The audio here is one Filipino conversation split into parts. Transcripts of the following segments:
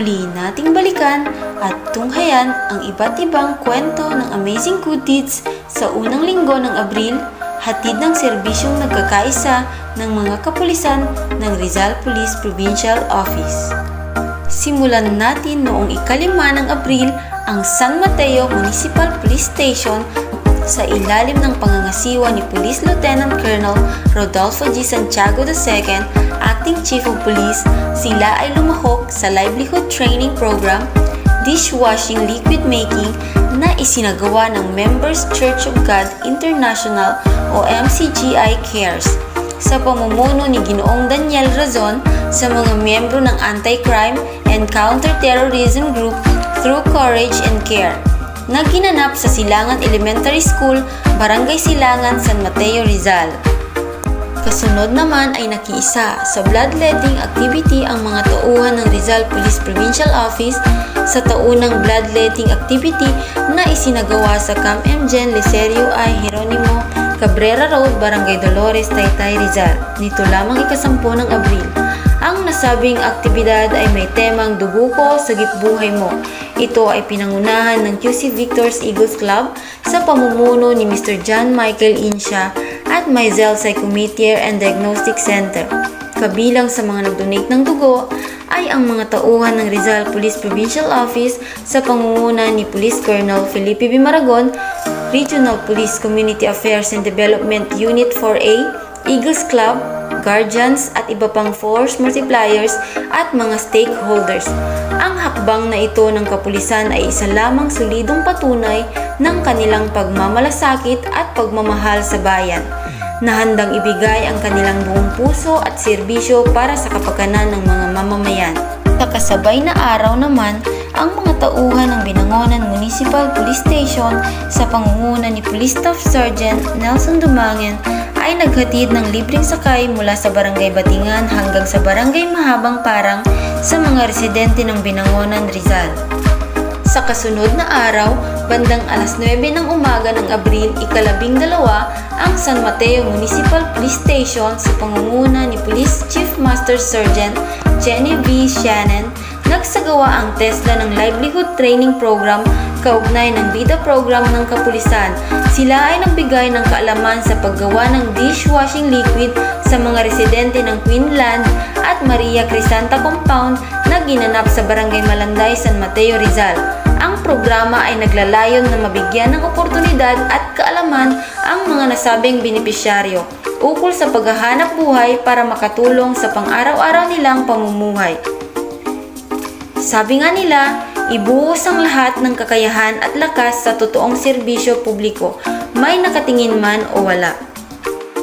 Muli nating balikan at tunghayan ang iba't ibang kwento ng amazing good deeds sa unang linggo ng Abril, hatid ng serbisyong nagkakaisa ng mga kapulisan ng Rizal Police Provincial Office. Simulan natin noong ika-5 ng Abril ang San Mateo Municipal Police Station sa ilalim ng pangangasiwa ni Police Lieutenant Colonel Rodolfo G. Santiago II, Acting Chief of Police. Sila ay lumahok sa Livelihood Training Program, Dishwashing Liquid Making na isinagawa ng Members Church of God International o MCGI Cares sa pamumuno ni Ginoong Daniel Razon sa mga miyembro ng Anti-Crime and Counter-Terrorism Group Through Courage and Care na ginanap sa Silangan Elementary School, Barangay Silangan, San Mateo, Rizal. Kasunod naman ay nakiisa sa bloodletting activity ang mga tauhan ng Rizal Police Provincial Office sa taunang bloodletting activity na isinagawa sa Camp M. Licerio I. Jeronimo Cabrera Road, Barangay Dolores, Taytay, Rizal. Nito lamang ika-10 ng Abril. Ang nasabing aktibidad ay may temang Dugo Ko, Sagip Buhay Mo. Ito ay pinangunahan ng QC Victor's Eagles Club sa pamumuno ni Mr. John Michael Insha at Mizell Psychometer and Diagnostic Center. Kabilang sa mga nag-donate ng dugo ay ang mga tauhan ng Rizal Police Provincial Office sa pangunguna ni Police Colonel Felipe B. Maragon, Regional Police Community Affairs and Development Unit 4A, Eagles Club, guardians at iba pang force multipliers at mga stakeholders. Ang hakbang na ito ng kapulisan ay isa lamang solidong patunay ng kanilang pagmamalasakit at pagmamahal sa bayan, na handang ibigay ang kanilang buong puso at serbisyo para sa kapakanan ng mga mamamayan. Sa kasabay na araw naman, ang mga tauhan ng Binangonan Municipal Police Station sa pangunguna ni Police Staff Sergeant Nelson Dumangen ay naghatid ng libreng sakay mula sa Barangay Batingan hanggang sa Barangay Mahabang Parang sa mga residente ng Binangonan, Rizal. Sa kasunod na araw, bandang alas 9 ng umaga ng Abril, ika-12, ang San Mateo Municipal Police Station sa pangunguna ni Police Chief Master Sergeant Jenny B. Shannon nagsagawa ang TESDA ng Livelihood Training Program kaugnay ng BIDA program ng kapulisan. Sila ay nagbigay ng kaalaman sa paggawa ng dishwashing liquid sa mga residente ng Queenland at Maria Crisanta Compound na ginanap sa Barangay Malanday, San Mateo, Rizal. Ang programa ay naglalayon na mabigyan ng oportunidad at kaalaman ang mga nasabing benepisyaryo ukol sa paghahanap buhay para makatulong sa pang-araw-araw nilang pamumuhay. Sabi nga nila, ibuhos ang lahat ng kakayahan at lakas sa totoong serbisyo publiko, may nakatingin man o wala.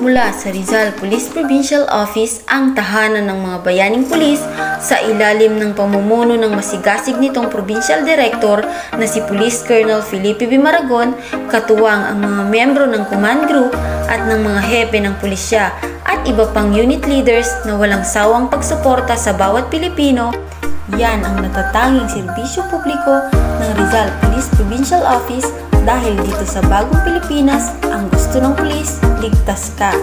Mula sa Rizal Police Provincial Office, ang tahanan ng mga bayaning pulis sa ilalim ng pamumuno ng masigasig nitong Provincial Director na si Police Colonel Felipe B. Maragon, katuwang ang mga miyembro ng command group at ng mga hepe ng pulisya at iba pang unit leaders na walang sawang pagsuporta sa bawat Pilipino. Yan ang natatanging serbisyo publiko ng Rizal Police Provincial Office dahil dito sa bagong Pilipinas, ang gusto ng pulis, ligtas ka.